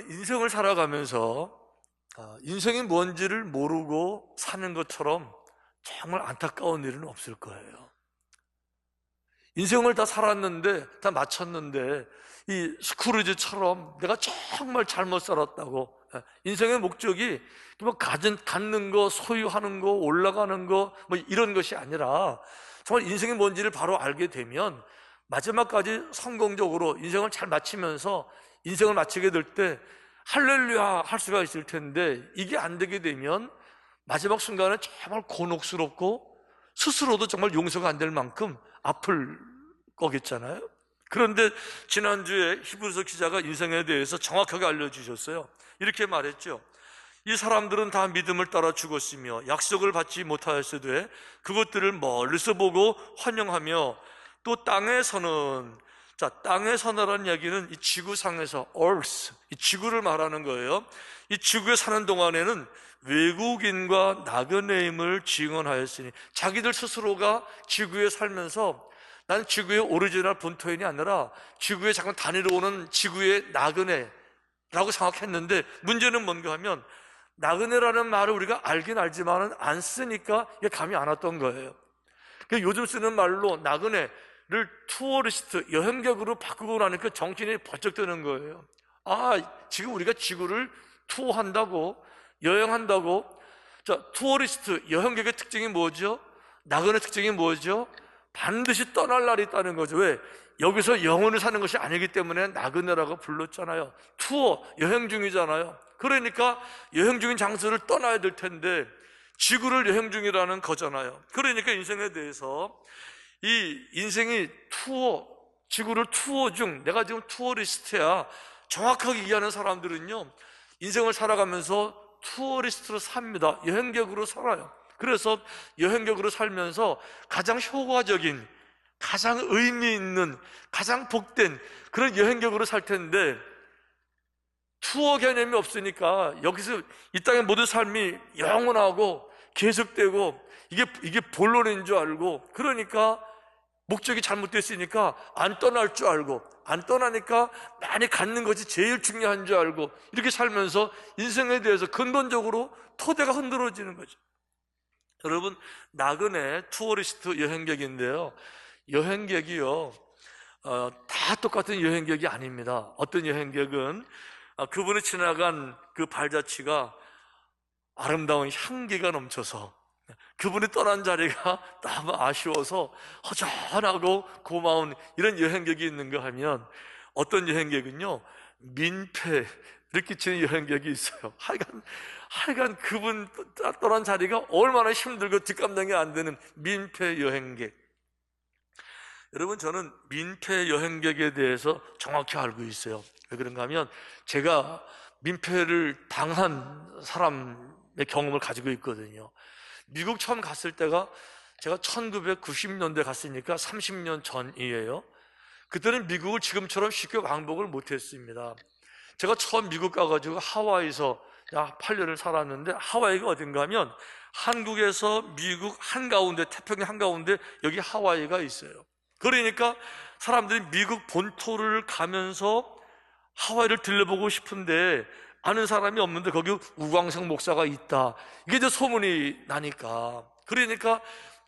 여러분, 인생을 살아가면서 인생이 뭔지를 모르고 사는 것처럼 정말 안타까운 일은 없을 거예요. 인생을 다 살았는데, 다 마쳤는데, 이 스크루지처럼 내가 정말 잘못 살았다고, 인생의 목적이 뭐 갖는 거, 소유하는 거, 올라가는 거, 뭐 이런 것이 아니라 정말 인생이 뭔지를 바로 알게 되면 마지막까지 성공적으로 인생을 잘 마치면서 인생을 마치게 될 때 할렐루야 할 수가 있을 텐데, 이게 안 되게 되면 마지막 순간에 정말 곤혹스럽고 스스로도 정말 용서가 안 될 만큼 아플 거겠잖아요. 그런데 지난주에 히브리서 기자가 인생에 대해서 정확하게 알려주셨어요. 이렇게 말했죠. 이 사람들은 다 믿음을 따라 죽었으며 약속을 받지 못하였으되 그것들을 멀리서 보고 환영하며, 또 땅에서는, 땅에서라는 이야기는 이 지구상에서 earth, 이 지구를 말하는 거예요. 이 지구에 사는 동안에는 외국인과 나그네임을 증언하였으니, 자기들 스스로가 지구에 살면서 난 지구의 오리지널 본토인이 아니라 지구에 잠깐 다니러 오는 지구의 나그네라고 생각했는데, 문제는 뭔가 하면 나그네라는 말을 우리가 알긴 알지만은 안 쓰니까 이게 감이 안 왔던 거예요. 요즘 쓰는 말로 나그네를 투어리스트, 여행객으로 바꾸고 나니까 정신이 번쩍 드는 거예요. 지금 우리가 지구를 투어한다고, 여행한다고. 투어리스트, 여행객의 특징이 뭐죠? 나그네 특징이 뭐죠? 반드시 떠날 날이 있다는 거죠. 왜? 여기서 영원히 사는 것이 아니기 때문에 나그네라고 불렀잖아요. 투어, 여행 중이잖아요. 그러니까 여행 중인 장소를 떠나야 될 텐데 지구를 여행 중이라는 거잖아요. 그러니까 인생에 대해서 이 인생이 투어, 지구를 투어 중, 내가 지금 투어리스트야, 정확하게 이해하는 사람들은요, 인생을 살아가면서 투어리스트로 삽니다. 여행객으로 살아요. 그래서 여행객으로 살면서 가장 효과적인, 가장 의미 있는, 가장 복된 그런 여행객으로 살 텐데, 투어 개념이 없으니까 여기서 이 땅의 모든 삶이 영원하고 계속되고 이게 본론인 줄 알고, 그러니까 목적이 잘못됐으니까 안 떠날 줄 알고, 안 떠나니까 많이 갖는 것이 제일 중요한 줄 알고, 이렇게 살면서 인생에 대해서 근본적으로 토대가 흔들어지는 거죠. 여러분, 나그네, 투어리스트, 여행객인데요, 여행객이요, 다 똑같은 여행객이 아닙니다. 어떤 여행객은 그분이 지나간 그 발자취가 아름다운 향기가 넘쳐서 그분이 떠난 자리가 너무 아쉬워서 허전하고 고마운 이런 여행객이 있는가 하면, 어떤 여행객은요, 민폐를 끼치는 여행객이 있어요. 하여간 그분 떠난 자리가 얼마나 힘들고 뒷감당이 안 되는 민폐 여행객. 여러분, 저는 민폐 여행객에 대해서 정확히 알고 있어요. 왜 그런가 하면 제가 민폐를 당한 사람의 경험을 가지고 있거든요. 미국 처음 갔을 때가 제가 1990년대 갔으니까 30년 전이에요. 그때는 미국을 지금처럼 쉽게 왕복을 못했습니다. 제가 처음 미국 가가지고 하와이에서 8년을 살았는데, 하와이가 어딘가 하면 한국에서 미국 한가운데, 태평양 한가운데 여기 하와이가 있어요. 그러니까 사람들이 미국 본토를 가면서 하와이를 들려보고 싶은데 아는 사람이 없는데 거기 우광석 목사가 있다, 이게 이제 소문이 나니까, 그러니까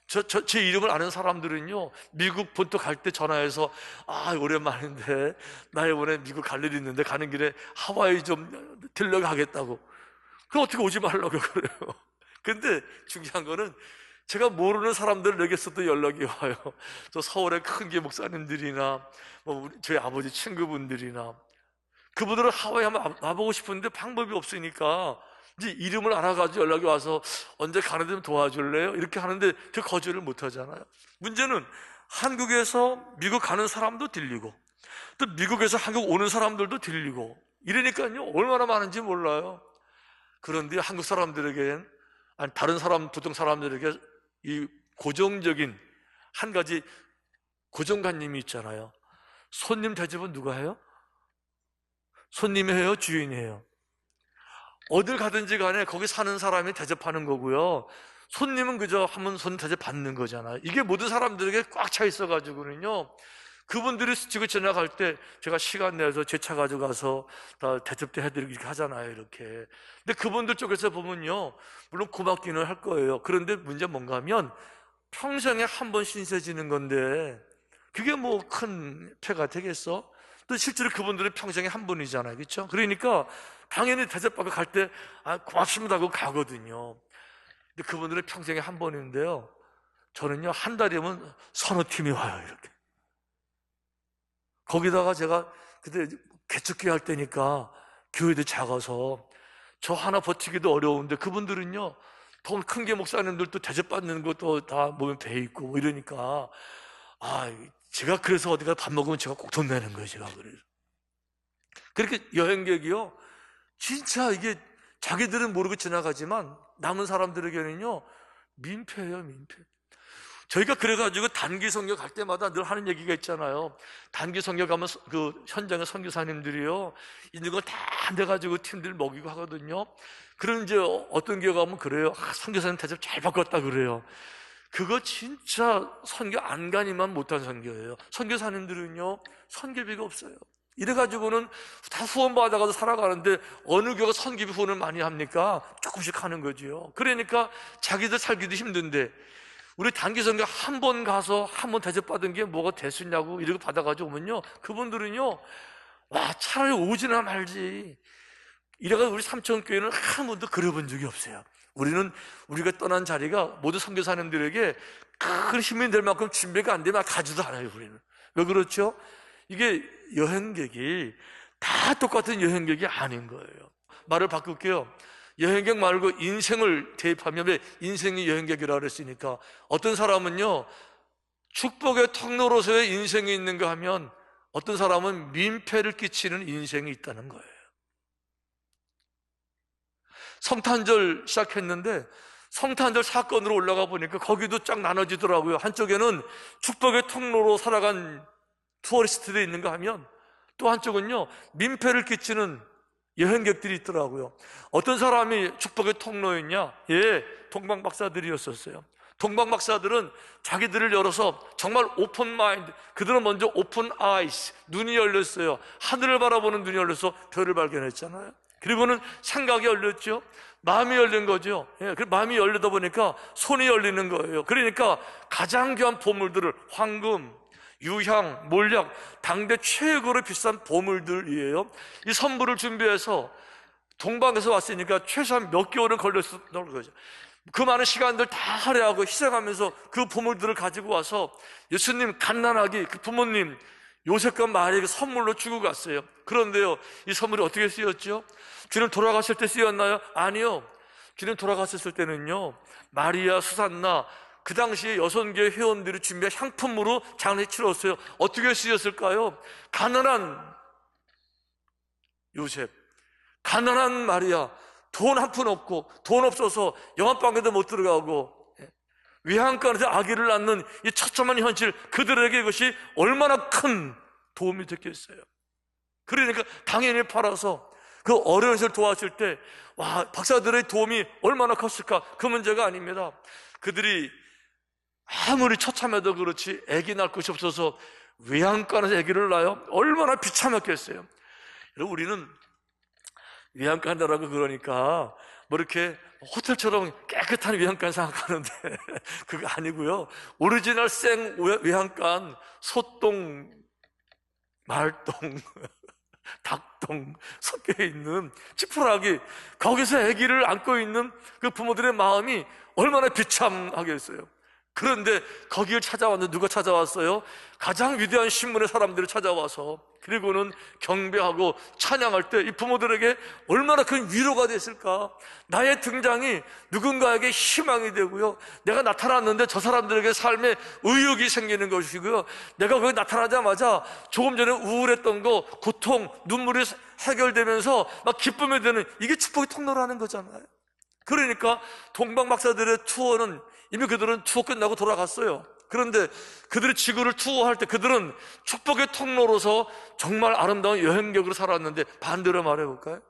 제 이름을 아는 사람들은요, 미국 본토 갈 때 전화해서 오랜만인데 나 이번에 미국 갈 일이 있는데 가는 길에 하와이 좀 들려가겠다고. 그럼 어떻게 오지 말라고 그래요. 근데 중요한 거는 제가 모르는 사람들에게서도 연락이 와요. 저 서울의 큰교 목사님들이나 저희 아버지 친구분들이나, 그분들은 하와이 한번 와보고 싶은데 방법이 없으니까 이제 이름을 알아가지고 연락이 와서 언제 가는 데 좀 도와줄래요? 이렇게 하는데 저 거절을 못 하잖아요. 문제는 한국에서 미국 가는 사람도 들리고, 또 미국에서 한국 오는 사람들도 들리고, 이러니까요 얼마나 많은지 몰라요. 그런데 한국 사람들에겐, 아니 다른 사람, 보통 사람들에게 이 고정적인 한 가지 고정관념이 있잖아요. 손님 대접은 누가 해요? 손님이 해요? 주인이 해요? 어딜 가든지 간에 거기 사는 사람이 대접하는 거고요, 손님은 그저 한번 손 대접 받는 거잖아요. 이게 모든 사람들에게 꽉 차 있어가지고는요, 그분들이 지고 지나갈 때 제가 시간 내서 제 차 가져가서 다 대접도 해드리고 이렇게 하잖아요, 이렇게. 근데 그분들 쪽에서 보면요, 물론 고맙기는 할 거예요. 그런데 문제는 뭔가 하면 평생에 한 번 신세 지는 건데 그게 뭐 큰 패가 되겠어? 또 실제로 그분들은 평생에 한 번이잖아요, 그렇죠? 그러니까 당연히 대접받고 갈 때 고맙습니다 하고 가거든요. 근데 그분들은 평생에 한 번인데요, 저는요 한 달이면 서너 팀이 와요, 이렇게. 거기다가 제가 그때 개척교회 할 때니까 교회도 작아서 저 하나 버티기도 어려운데 그분들은요 더 큰 게 목사님들도 대접받는 것도 다 몸에 배 있고 뭐 이러니까 제가 그래서 어디가 밥 먹으면 제가 꼭 돈 내는 거예요, 제가. 그래서 그렇게 여행객이요 진짜 이게 자기들은 모르고 지나가지만 남은 사람들에게는요 민폐예요, 민폐. 저희가 그래가지고 단기 선교 갈 때마다 늘 하는 얘기가 있잖아요. 단기 선교 가면 그 현장의 선교사님들이요 있는 거 다 내가지고 팀들 먹이고 하거든요. 그런 이제 어떤 교회 가면 그래요. 선교사님 대접 잘 바꿨다 그래요. 그거 진짜 선교 안 가니만 못한 선교예요. 선교사님들은요 선교비가 없어요. 이래가지고는 다 후원 받아가서 살아가는데 어느 교회가 선교비 후원을 많이 합니까? 조금씩 하는 거죠. 그러니까 자기들 살기도 힘든데 우리 단기 선교 한 번 가서 한 번 대접받은 게 뭐가 됐었냐고 이렇게 받아가지고 오면요 그분들은요 차라리 오지나 말지. 이래가 우리 삼천교회는 한 번도 그려본 적이 없어요. 우리가 떠난 자리가 모두 선교사님들에게 큰 힘이 될 만큼 준비가 안 되면 가지도 않아요. 우리는 왜 그렇죠? 이게 여행객이 다 똑같은 여행객이 아닌 거예요. 말을 바꿀게요. 여행객 말고 인생을 대입하면 왜 인생이 여행객이라고 그랬으니까 어떤 사람은요 축복의 통로로서의 인생이 있는가 하면 어떤 사람은 민폐를 끼치는 인생이 있다는 거예요. 성탄절 시작했는데 성탄절 사건으로 올라가 보니까 거기도 쫙 나눠지더라고요. 한쪽에는 축복의 통로로 살아간 투어리스트들이 있는가 하면 또 한쪽은요 민폐를 끼치는 여행객들이 있더라고요. 어떤 사람이 축복의 통로였냐? 동방 박사들이었었어요. 동방 박사들은 자기들을 열어서 정말 오픈 마인드, 그들은 먼저 오픈 아이스, 눈이 열렸어요. 하늘을 바라보는 눈이 열려서 별을 발견했잖아요. 그리고는 생각이 열렸죠. 마음이 열린 거죠. 그 마음이 열리다 보니까 손이 열리는 거예요. 그러니까 가장 귀한 보물들을 황금, 유향, 몰약, 당대 최고로 비싼 보물들이에요. 이 선물을 준비해서 동방에서 왔으니까 최소한 몇 개월은 걸렸던 거죠. 그 많은 시간들 다 할애하고 희생하면서 그 보물들을 가지고 와서 예수님 갓난아기 그 부모님 요셉과 마리아에게 선물로 주고 갔어요. 그런데요 이 선물이 어떻게 쓰였죠? 주님 돌아가실 때 쓰였나요? 아니요. 주님 돌아갔을 때는요 마리아, 수산나 그 당시에 6개의 회원들이 준비한 향품으로 장례 치렀어요. 어떻게 쓰였을까요? 가난한 요셉, 가난한 마리아, 돈 한 푼 없고 돈 없어서 영화방에도 못 들어가고 외양간에서 아기를 낳는 이 처참한 현실, 그들에게 이것이 얼마나 큰 도움이 됐겠어요. 그러니까 당연히 팔아서 그 어려운 시를 도왔을 때 박사들의 도움이 얼마나 컸을까? 그 문제가 아닙니다. 그들이 아무리 처참해도 그렇지 아기 낳을 곳이 없어서 외양간에서 아기를 낳아요? 얼마나 비참했겠어요. 여러분 우리는 외양간 한다라고 그러니까 뭐 이렇게 호텔처럼 깨끗한 외양간 생각하는데 그거 아니고요. 오리지널 생 외양간, 소똥, 말똥, 닭똥 섞여 있는 지푸라기, 거기서 아기를 안고 있는 그 부모들의 마음이 얼마나 비참하겠어요. 그런데 거기를 찾아왔는데 누가 찾아왔어요? 가장 위대한 신문의 사람들이 찾아와서 그리고는 경배하고 찬양할 때 이 부모들에게 얼마나 큰 위로가 됐을까. 나의 등장이 누군가에게 희망이 되고요, 내가 나타났는데 저 사람들에게 삶에 의욕이 생기는 것이고요, 내가 거기 나타나자마자 조금 전에 우울했던 거, 고통, 눈물이 해결되면서 막 기쁨이 되는, 이게 축복의 통로라는 거잖아요. 그러니까 동방 박사들의 투어는 이미 그들은 투어 끝나고 돌아갔어요. 그런데 그들이 지구를 투어할 때 그들은 축복의 통로로서 정말 아름다운 여행객으로 살았는데 반대로 말해볼까요?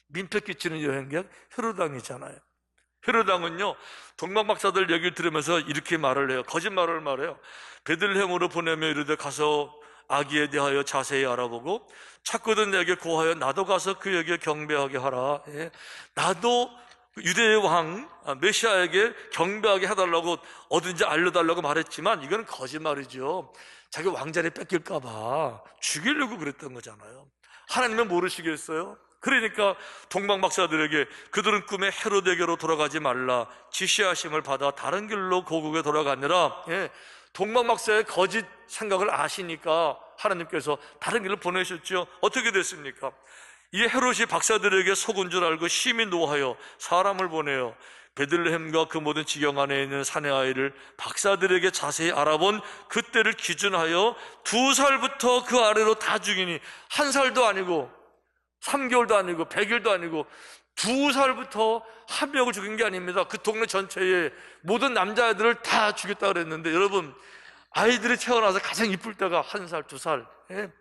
민폐 끼치는 여행객 헤로당이잖아요. 헤로당은요, 동방박사들 얘기를 들으면서 이렇게 말을 해요. 거짓말을 말해요. 베들레헴으로 보내며 이르되 가서 아기에 대하여 자세히 알아보고 찾거든 내게 고하여 나도 가서 그에게 경배하게 하라. 예. 나도 유대의 왕 메시아에게 경배하게 해달라고 어딘지 알려달라고 말했지만 이건 거짓말이죠. 자기 왕자리 뺏길까 봐 죽이려고 그랬던 거잖아요. 하나님은 모르시겠어요? 그러니까 동방박사들에게 그들은 꿈에 헤로데게로 돌아가지 말라 지시하심을 받아 다른 길로 고국에 돌아가느라. 예. 동방박사의 거짓 생각을 아시니까 하나님께서 다른 길로 보내셨죠. 어떻게 됐습니까? 이 헤롯이 박사들에게 속은 줄 알고 심히 노하여 사람을 보내요. 베들레헴과 그 모든 지경 안에 있는 사내 아이를 박사들에게 자세히 알아본 그때를 기준하여 2살부터 그 아래로 다 죽이니 1살도 아니고 3개월도 아니고 100일도 아니고 2살부터 한 명을 죽인 게 아닙니다. 그 동네 전체에 모든 남자아이들을 다 죽였다 그랬는데, 여러분, 아이들이 태어나서 가장 이쁠 때가 1살, 2살. 예?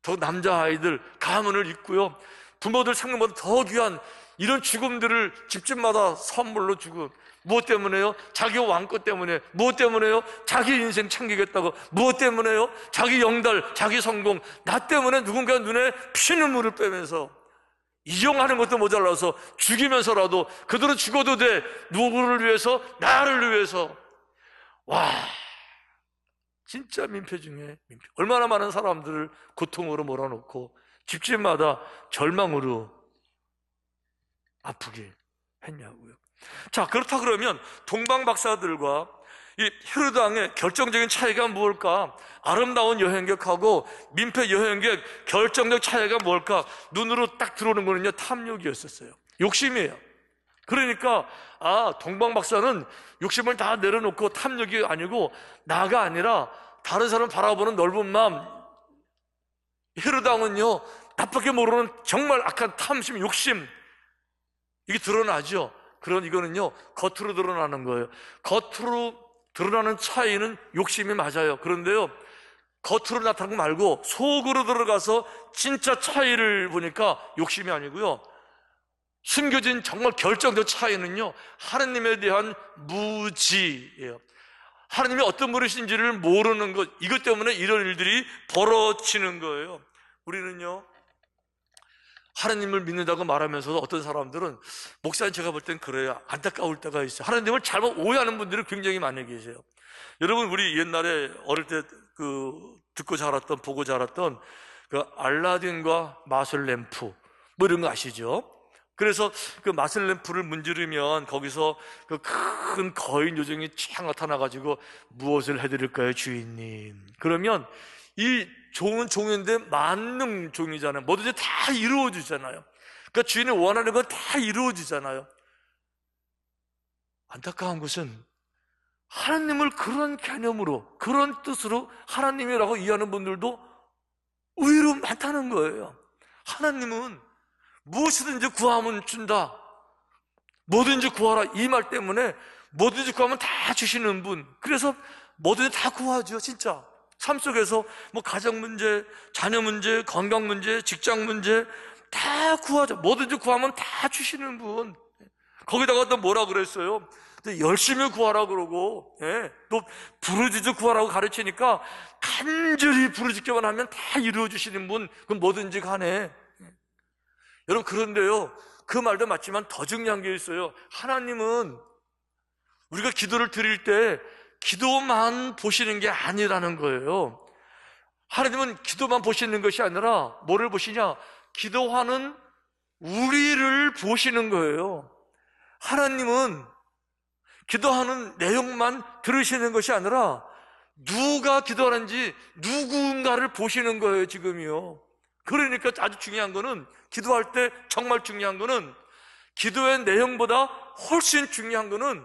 더 남자아이들 가문을 잇고요, 부모들 생명보다 더 귀한 이런 죽음들을 집집마다 선물로 주고. 무엇 때문에요? 자기 왕것 때문에. 무엇 때문에요? 자기 인생 챙기겠다고. 무엇 때문에요? 자기 영달, 자기 성공. 나 때문에 누군가 눈에 피눈물을 빼면서 이용하는 것도 모자라서 죽이면서라도 그들은 죽어도 돼. 누구를 위해서? 나를 위해서. 와, 진짜 민폐 중에 민폐. 얼마나 많은 사람들을 고통으로 몰아넣고 집집마다 절망으로 아프게 했냐고요. 자, 그렇다 그러면 동방박사들과 이 헤로드 왕의 결정적인 차이가 무엇일까? 아름다운 여행객하고 민폐 여행객 결정적 차이가 뭘까? 눈으로 딱 들어오는 거는요, 탐욕이었었어요. 욕심이에요. 그러니까 동방박사는 욕심을 다 내려놓고 탐욕이 아니고 나가 아니라 다른 사람 바라보는 넓은 마음. 헤로드 왕은요, 나밖에 모르는 정말 악한 탐심, 욕심, 이게 드러나죠. 그런 이거는요, 겉으로 드러나는 거예요. 겉으로 드러나는 차이는 욕심이 맞아요. 그런데요, 겉으로 나타나는 거 말고 속으로 들어가서 진짜 차이를 보니까 욕심이 아니고요, 숨겨진 정말 결정적 차이는요, 하나님에 대한 무지예요. 하나님이 어떤 분이신지를 모르는 것, 이것 때문에 이런 일들이 벌어지는 거예요. 우리는요, 하나님을 믿는다고 말하면서도 어떤 사람들은, 목사님 제가 볼 땐 그래요, 안타까울 때가 있어요. 하나님을 잘못 오해하는 분들이 굉장히 많이 계세요. 여러분, 우리 옛날에 어릴 때 듣고 자랐던, 보고 자랐던 그 알라딘과 마술 램프 뭐 이런 거 아시죠? 그래서 그 마술 램프를 문지르면 거기서 그 큰 거인 요정이 쫙 나타나가지고 무엇을 해드릴까요, 주인님? 그러면 이 종은 종인데 만능 종이잖아요. 뭐든지 다 이루어지잖아요. 그러니까 주인이 원하는 건 다 이루어지잖아요. 안타까운 것은 하나님을 그런 개념으로, 그런 뜻으로 하나님이라고 이해하는 분들도 의외로 많다는 거예요. 하나님은 무엇이든지 구하면 준다, 뭐든지 구하라, 이 말 때문에 뭐든지 구하면 다 주시는 분. 그래서 뭐든지 다 구하죠. 진짜 삶 속에서 뭐 가정 문제, 자녀 문제, 건강 문제, 직장 문제 다 구하죠. 뭐든지 구하면 다 주시는 분. 거기다가 또 뭐라 그랬어요? 열심히 구하라 그러고, 예, 또 부르짖어 구하라고 가르치니까 간절히 부르짖기만 하면 다 이루어 주시는 분. 그럼 뭐든지 간에. 여러분, 그런데요, 그 말도 맞지만 더 중요한 게 있어요. 하나님은 우리가 기도를 드릴 때 기도만 보시는 게 아니라는 거예요. 하나님은 기도만 보시는 것이 아니라 뭐를 보시냐? 기도하는 우리를 보시는 거예요. 하나님은 기도하는 내용만 들으시는 것이 아니라 누가 기도하는지 누군가를 보시는 거예요, 지금이요. 그러니까 아주 중요한 거는, 기도할 때 정말 중요한 거는, 기도의 내용보다 훨씬 중요한 거는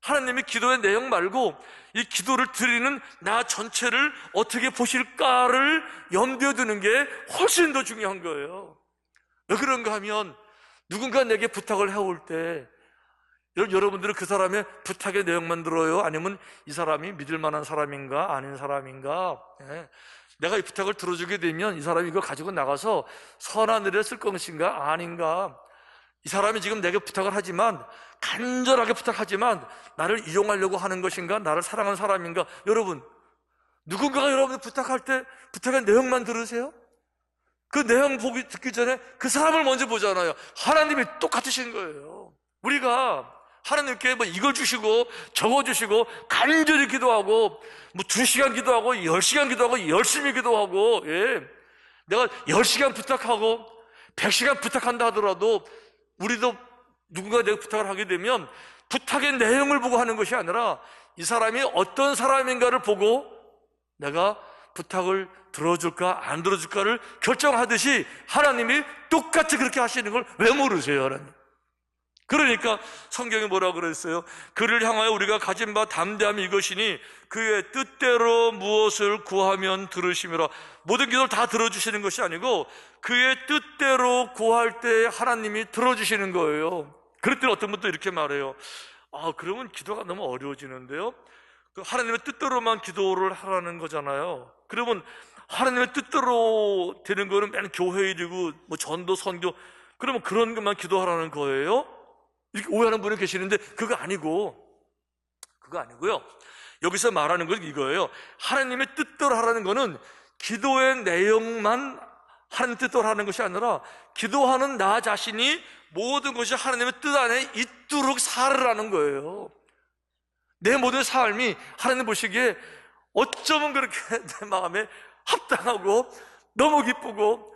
하나님이 기도의 내용 말고 이 기도를 드리는 나 전체를 어떻게 보실까를 염두에 두는 게 훨씬 더 중요한 거예요. 왜 그런가 하면, 누군가 내게 부탁을 해올 때 여러분들은 그 사람의 부탁의 내용만 들어요? 아니면 이 사람이 믿을 만한 사람인가 아닌 사람인가? 예. 내가 이 부탁을 들어주게 되면 이 사람이 이걸 가지고 나가서 선한 일에 쓸 것인가 아닌가? 이 사람이 지금 내게 부탁을 하지만, 간절하게 부탁하지만 나를 이용하려고 하는 것인가, 나를 사랑하는 사람인가? 여러분, 누군가가 여러분이 부탁할 때 부탁의 내용만 들으세요? 그 내용 듣기 전에 그 사람을 먼저 보잖아요. 하나님이 똑같으신 거예요. 우리가 하나님께 뭐 이걸 주시고 저거 주시고 간절히 기도하고 뭐 2시간 기도하고 10시간 기도하고 열심히 기도하고, 예, 내가 10시간 부탁하고 100시간 부탁한다 하더라도 우리도 누군가 내가 부탁을 하게 되면 부탁의 내용을 보고 하는 것이 아니라 이 사람이 어떤 사람인가를 보고 내가 부탁을 들어줄까 안 들어줄까를 결정하듯이 하나님이 똑같이 그렇게 하시는 걸 왜 모르세요, 하나님? 그러니까 성경에 뭐라고 그랬어요? 그를 향하여 우리가 가진 바 담대함이 이것이니 그의 뜻대로 무엇을 구하면 들으시미라. 모든 기도를 다 들어주시는 것이 아니고 그의 뜻대로 구할 때 하나님이 들어주시는 거예요. 그럴 때는 어떤 분도 이렇게 말해요. 그러면 기도가 너무 어려워지는데요? 하나님의 뜻대로만 기도를 하라는 거잖아요. 그러면 하나님의 뜻대로 되는 거는 맨 교회 일이고 뭐 전도, 선교, 그러면 그런 것만 기도하라는 거예요? 이렇게 오해하는 분이 계시는데 그거 아니고요. 여기서 말하는 건 이거예요. 하나님의 뜻대로 하라는 거는 기도의 내용만 하나님 뜻대로 하는 것이 아니라 기도하는 나 자신이 모든 것이 하나님의 뜻 안에 있도록 살으라는 거예요. 내 모든 삶이 하나님 보시기에 어쩌면 그렇게 내 마음에 합당하고 너무 기쁘고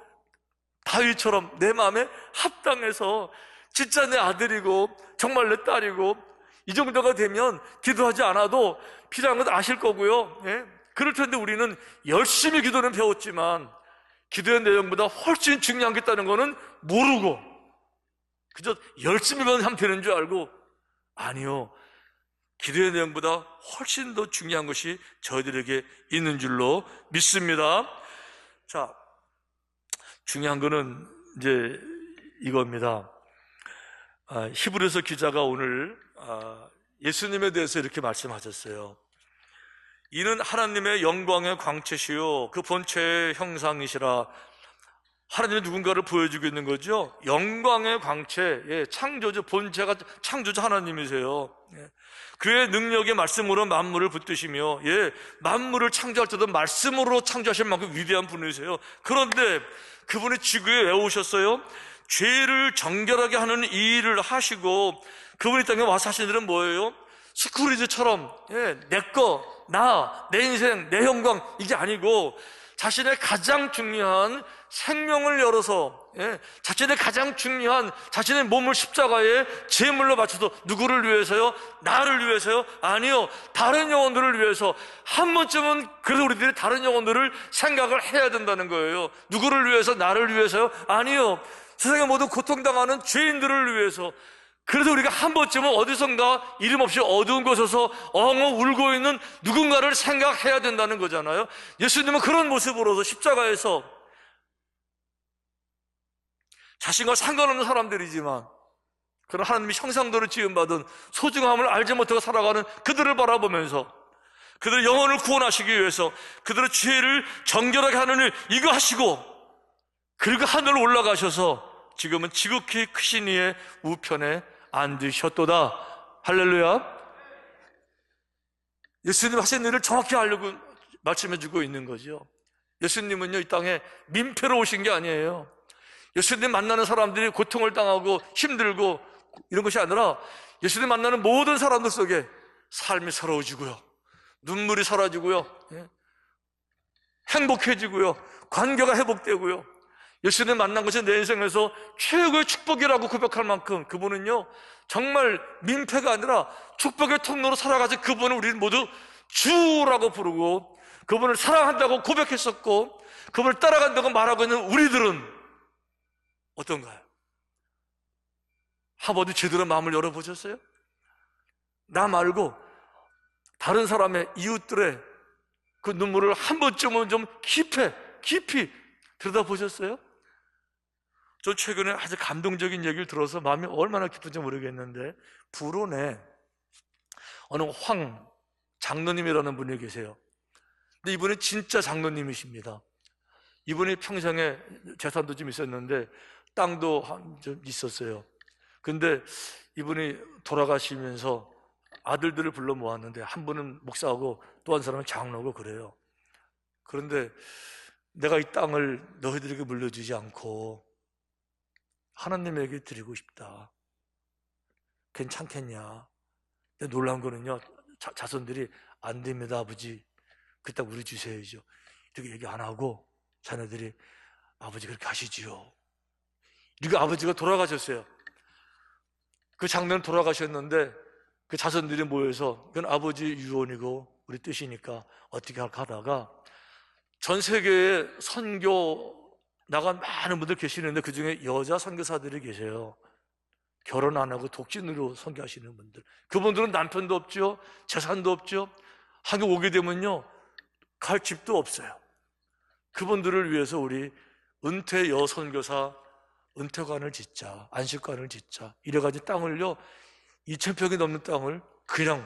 다윗처럼 내 마음에 합당해서 진짜 내 아들이고 정말 내 딸이고 이 정도가 되면 기도하지 않아도 필요한 건 아실 거고요. 예? 그럴 텐데 우리는 열심히 기도는 배웠지만 기도의 내용보다 훨씬 중요한 게 있다는 거는 모르고 그저 열심히만 하면 되는 줄 알고, 아니요, 기도의 내용보다 훨씬 더 중요한 것이 저희들에게 있는 줄로 믿습니다. 자, 중요한 거는 이제 이겁니다. 히브리서 기자가 오늘 예수님에 대해서 이렇게 말씀하셨어요. 이는 하나님의 영광의 광채시요 그 본체의 형상이시라. 하나님의 누군가를 보여주고 있는 거죠. 영광의 광채, 예, 창조주, 본체가 창조주 하나님이세요. 예. 그의 능력의 말씀으로 만물을 붙드시며, 예, 만물을 창조할 때도 말씀으로 창조하실 만큼 위대한 분이세요. 그런데 그분이 지구에 왜 오셨어요? 죄를 정결하게 하는 이 일을 하시고, 그분이 땅에 와서 하신 일은 뭐예요? 스크루지처럼, 예, 내 거, 내 인생, 내 영광, 이게 아니고 자신의 가장 중요한 생명을 열어서, 예, 자신의 가장 중요한 자신의 몸을 십자가에 제물로 바쳐서 누구를 위해서요? 나를 위해서요? 아니요, 다른 영혼들을 위해서. 한 번쯤은 그래도 우리들이 다른 영혼들을 생각을 해야 된다는 거예요. 누구를 위해서? 나를 위해서요? 아니요, 세상의 모든 고통당하는 죄인들을 위해서. 그래도 우리가 한 번쯤은 어디선가 이름 없이 어두운 곳에서 엉엉 울고 있는 누군가를 생각해야 된다는 거잖아요. 예수님은 그런 모습으로서 십자가에서 자신과 상관없는 사람들이지만 그런 하나님의 형상대로 지음받은 소중함을 알지 못하고 살아가는 그들을 바라보면서 그들의 영혼을 구원하시기 위해서 그들의 죄를 정결하게 하는 일, 이거 하시고, 그리고 하늘로 올라가셔서 지금은 지극히 크신 이의 우편에 앉으셨도다. 할렐루야. 예수님 하신 일을 정확히 알려고 말씀해주고 있는 거죠. 예수님은요, 이 땅에 민폐로 오신 게 아니에요. 예수님 만나는 사람들이 고통을 당하고 힘들고 이런 것이 아니라 예수님 만나는 모든 사람들 속에 삶이 새로워지고요, 눈물이 사라지고요, 행복해지고요, 관계가 회복되고요. 예수님 만난 것이 내 인생에서 최고의 축복이라고 고백할 만큼 그분은요, 정말 민폐가 아니라 축복의 통로로 살아가서 그분을 우리는 모두 주라고 부르고 그분을 사랑한다고 고백했었고 그분을 따라간다고 말하고 있는 우리들은 어떤가요? 한 번도 제대로 마음을 열어보셨어요? 나 말고 다른 사람의, 이웃들의 그 눈물을 한 번쯤은 좀 깊이 들여다보셨어요? 저 최근에 아주 감동적인 얘기를 들어서 마음이 얼마나 기쁜지 모르겠는데, 부론에 어느 황 장로님이라는 분이 계세요. 근데 이분이 진짜 장로님이십니다. 이분이 평생에 재산도 좀 있었는데 땅도 좀 있었어요. 근데 이분이 돌아가시면서 아들들을 불러 모았는데 한 분은 목사하고 또 한 사람은 장로고 그래요. 그런데 내가 이 땅을 너희들에게 물려주지 않고 하나님에게 드리고 싶다. 괜찮겠냐? 근데 놀라운 거는요, 자손들이 안 됩니다, 아버지. 그 땅 우리 주셔야죠. 이렇게 얘기 안 하고 자녀들이 아버지 그렇게 하시지요. 이렇게 아버지가 돌아가셨어요. 그 장면 돌아가셨는데 그 자손들이 모여서 그건 아버지 유언이고 우리 뜻이니까 어떻게 할까 하다가 전 세계에 선교 나간 많은 분들 계시는데 그 중에 여자 선교사들이 계세요. 결혼 안 하고 독신으로 선교하시는 분들. 그분들은 남편도 없죠, 재산도 없죠. 한국 오게 되면요 갈 집도 없어요. 그분들을 위해서 우리 은퇴 여선교사 은퇴관을 짓자, 안식관을 짓자, 이래가지고 땅을요 2,000평이 넘는 땅을 그냥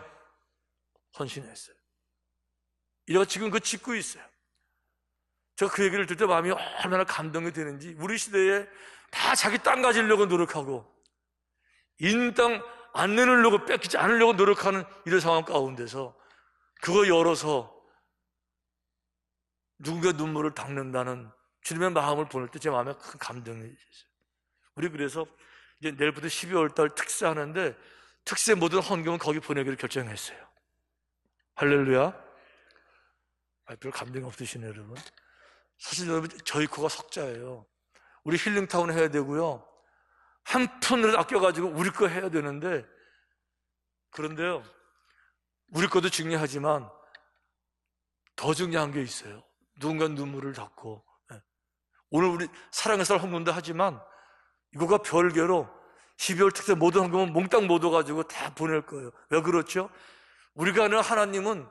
헌신했어요. 이래가 지금 그 짓고 있어요. 제가 그 얘기를 들을 때 마음이 얼마나 감동이 되는지. 우리 시대에 다 자기 땅 가지려고 노력하고 있는 땅 안 내놓으려고, 뺏기지 않으려고 노력하는 이런 상황 가운데서 그거 열어서 누군가 눈물을 닦는다는 주님의 마음을 보낼 때 제 마음에 큰 감동이 있어요. 우리 그래서 이제 내일부터 12월 달 특세하는데 특세 모든 헌금은 거기 보내기로 결정했어요. 할렐루야. 별 감동이 없으시네 여러분. 사실 여러분 저희 코가 석자예요. 우리 힐링타운 해야 되고요, 한 푼을 아껴가지고 우리 거 해야 되는데, 그런데요 우리 것도 중요하지만 더 중요한 게 있어요. 누군가 눈물을 닦고. 오늘 우리 사랑의 살 헌금도 하지만 이거가 별개로 12월 특세 모든 헌금은 몽땅 못 얻어가지고 다 보낼 거예요. 왜 그렇죠? 우리가 아는 하나님은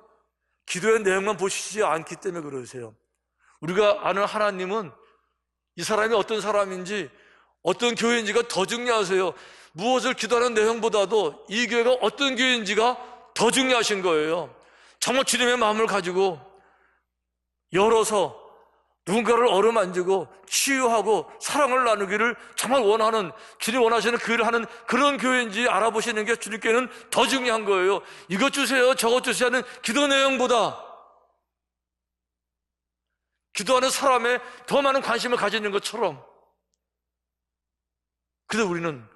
기도의 내용만 보시지 않기 때문에 그러세요. 우리가 아는 하나님은 이 사람이 어떤 사람인지 어떤 교회인지가 더 중요하세요. 무엇을 기도하는 내용보다도 이 교회가 어떤 교회인지가 더 중요하신 거예요. 정말 주님의 마음을 가지고 열어서 누군가를 어루만지고 치유하고 사랑을 나누기를 정말 원하는, 주님 원하시는 그 일을 하는 그런 교회인지 알아보시는 게 주님께는 더 중요한 거예요. 이것 주세요, 저것 주세요 하는 기도 내용보다 기도하는 사람에 더 많은 관심을 가지는 것처럼. 그래서 우리는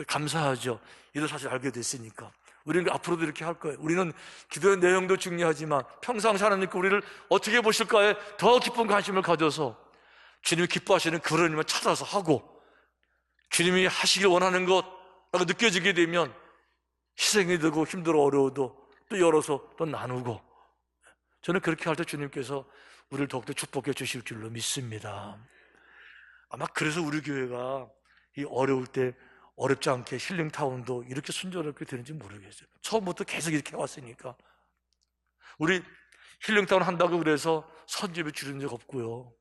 감사하죠. 이런 사실 알게 됐으니까. 우리는 앞으로도 이렇게 할 거예요. 우리는 기도의 내용도 중요하지만 평상시 하나님께 우리를 어떻게 보실까에 더 깊은 관심을 가져서 주님이 기뻐하시는 그런 일만 찾아서 하고, 주님이 하시길 원하는 것라고 느껴지게 되면 희생이 되고 힘들어 어려워도 또 열어서 또 나누고, 저는 그렇게 할 때 주님께서 우리를 더욱더 축복해 주실 줄로 믿습니다. 아마 그래서 우리 교회가 이 어려울 때 어렵지 않게 힐링타운도 이렇게 순조롭게 되는지 모르겠어요. 처음부터 계속 이렇게 왔으니까. 우리 힐링타운 한다고 그래서 선집에 줄인 적 없고요,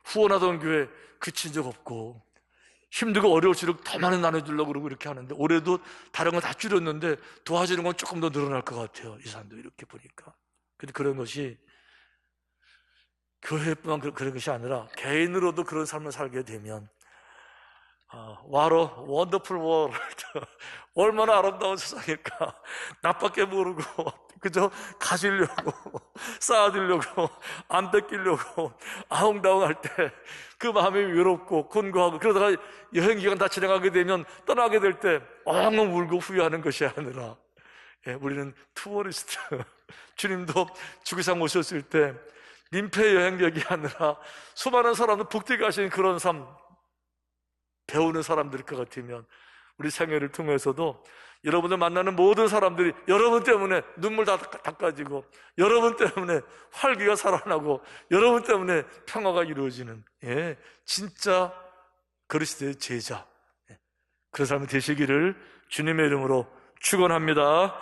후원하던 교회 그친 적 없고, 힘들고 어려울수록 더 많이 나눠주려고 그러고 이렇게 하는데, 올해도 다른 건 다 줄였는데 도와주는 건 조금 더 늘어날 것 같아요. 이 사람도 이렇게 보니까. 근데 그런 것이 교회뿐만 그런 것이 아니라 개인으로도 그런 삶을 살게 되면 What a wonderful world. 얼마나 아름다운 세상일까. 나밖에 모르고 그저 가지려고 쌓아두려고 안 뺏기려고 아웅다웅할 때 그 마음이 외롭고 곤고하고, 그러다가 여행기간 다 지나가게 되면 떠나게 될 때 엉엉 울고 후회하는 것이 아니라, 우리는 투어리스트. 주님도 주기상 오셨을 때 민폐 여행객이 아니라 수많은 사람들 복되게 하시는 그런 삶 배우는 사람들일 것 같으면, 우리 생애를 통해서도 여러분들 만나는 모든 사람들이 여러분 때문에 눈물 다 닦아지고, 여러분 때문에 활기가 살아나고, 여러분 때문에 평화가 이루어지는, 진짜 그리스도의 제자, 그런 사람이 되시기를 주님의 이름으로 축원합니다.